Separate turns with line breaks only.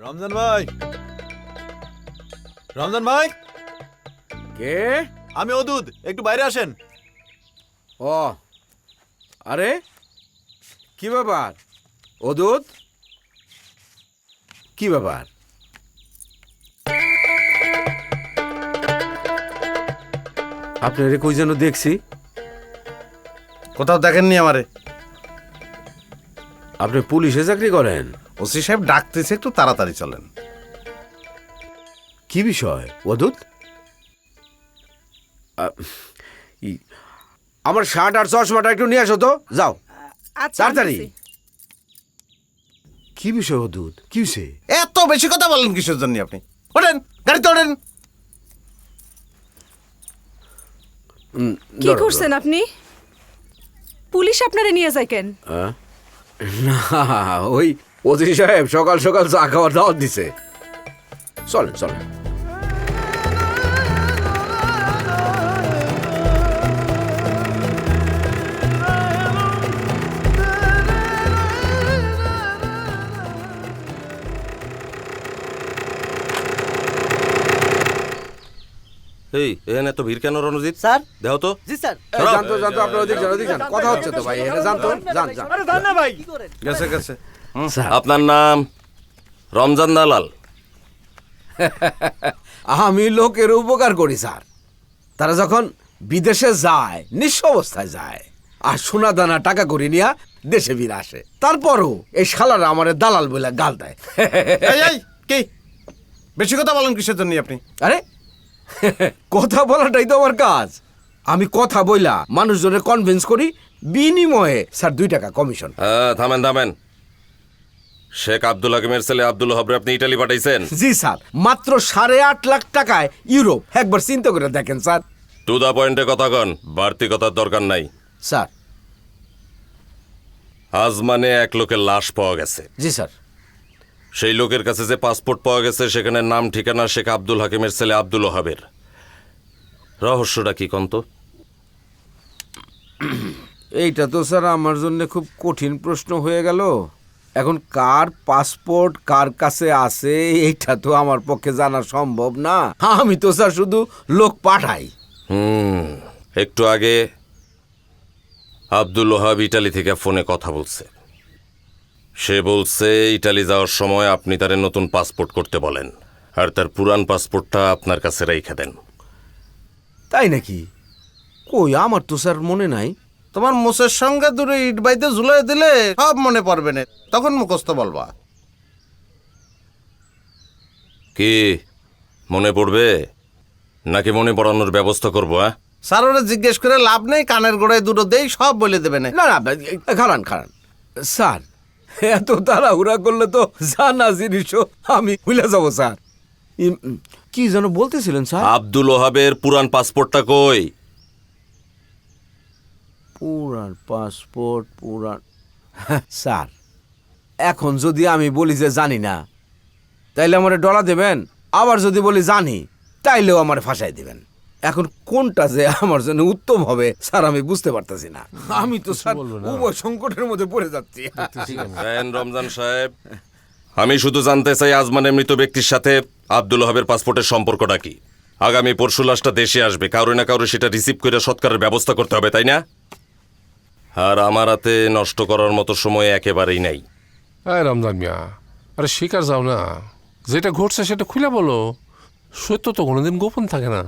রমজান ভাই, রমজান ভাই,
কে?
আমি অদূত, একটু বাইরে আসেন।
ও আরে কি ব্যাপার অদূত, কি ব্যাপার? আপনারে কই যেন দেখছি।
কোথাও দেখেননি আমারে?
আপনি পুলিশে চাকরি করেন?
ওসি সাহেব ডাকতেছে, একটু তাড়াতাড়ি চলেন।
কি বিষয় অদূত? আমার শার্ট আর চশমাটা একটু নিয়ে আসো তো, যাও
আচ্ছা
তাড়াতাড়ি।
আনতেছি।
কি বিষয় অদূত, কি হয়েছে?
এত বেশি কথা বলেন কিসের জন্য আপনি? ওঠেন, গাড়িতে ওঠেন।
কি করছেন আপনি? পুলিশ আপনারে নিয়ে যায় কেন?
না, ওই ওসি সাহেব সকাল সকাল চা খাওয়ার দাওয়াত দিছে। চলেন চলেন।
এই এখানে এত ভিড় কেন রণজিৎ?
স্যার।
দেহ তো।
জি স্যার।
জানতো জানতো আপনার ওদিক যান, ওদিক যান। কথা হচ্ছে তো ভাই, এখানে জানতো জান যান।
গেছে গেছে।
স্যার,
আপনার নাম রমজান দালাল?
আমি লোকের উপকার করি স্যার। তারা যখন বিদেশে যায়, নিঃস্ব অবস্থায় যায়, আর সোনা দানা টাকা করে নিয়ে দেশে ফিরে আসে, তারপরও এই শালারা আমার দালাল বলে গাল দেয়।
এই এই কি বেশি কথা বলেন কিসের জন্য আপনি?
আরে কথা বলাটাই তো আমার কাজ। আমি কথা বইলা মানুষজনের কনভিন্স করি, বিনিময়ে স্যার 2 টাকা কমিশন।
থামেন থামেন। শেখ আব্দুল হাকিমের ছেলে আব্দুল হবরে আপনি ইটালি পাঠাইছেন?
জি স্যার, মাত্র 8.5 লাখ টাকায় ইউরোপ। একবার চিন্তা করে দেখেন স্যার।
টু দা পয়েন্টে কথা কন, বাড়তি কথার দরকার নাই।
স্যার।
আজ মানে এক লোকের লাশ পাওয়া গেছে।
জি স্যার।
সেই লোকের কাছে যে পাসপোর্ট পাওয়া গেছে সেখানে নাম ঠিকানা শেখ আব্দুল হাকিমের ছেলে আব্দুল ওহাবের। রহস্যটা কি কন্ত?
এইটা তো স্যার আমার জন্য খুব কঠিন প্রশ্ন হয়ে গেল। এখন কার পাসপোর্ট কার কাছে আছে এইটা তো আমার পক্ষে জানা সম্ভব না। আমি তো স্যার শুধু লোক পাঠাই।
একটু আগে আব্দুল ওহাব ইটালি থেকে ফোনে কথা বলছে। সে বলছে ইটালি যাওয়ার সময় আপনি তারে নতুন পাসপোর্ট করতে বলেন, আর তার পুরান পাসপোর্টটা আপনার কাছে রেখে দেন।
তাই নাকি? কই, আমার তো স্যার মনে নাই।
তোমার মুসের সঙ্গে দূরে ইট বাইতে ঝুলাই দিলে সব মনে পড়বে না, তখন মুখস্থ বলবা।
কি মনে পড়বে নাকি মনে পড়ানোর ব্যবস্থা করবো?
স্যার ওরা জিজ্ঞেস করে লাভ নেই, কানের গোড়ায় দুটো দেই, সব বলে দেবে না।
না না, খারান খারান স্যার, এত তাড়াহুড়া করলে তো জানা জিনিসও আমি ভুলে যাবো স্যার। কি যেন বলতেছিলেন স্যার?
আব্দুল ওহাবের পুরান পাসপোর্টটা কই?
পুরান পাসপোর্ট পুরান স্যার, এখন যদি আমি বলি যে জানি না, তাইলে আমারে ডলা দেবেন। আবার যদি বলি জানি, তাইলেও আমার ফাঁসাই দিবেন। এখন কোনটা যে আমার জন্য উত্তম হবে স্যার আমি বুঝতে পারতেছি না। আমি তো স্যার উভয় সংকটের মধ্যে পড়ে যাচ্ছি।
রমজান সাহেব, আমি শুধু জানতে চাই আজমানের মৃত ব্যক্তির সাথে আব্দুল ওহাবের পাসপোর্টের সম্পর্কটা কি? আগামী পরশু লাশটা দেশে আসবে, কারো না কারো সেটা রিসিভ করে সৎকারের ব্যবস্থা করতে হবে, তাই না? আর আমার হাতে নষ্ট করার মতো সময় একেবারেই নাই।
রমজান মিয়া, আরে শিকার যাও না, যেটা ঘটছে সেটা খুলে বলো। সত্য তো কোনোদিন গোপন থাকে না।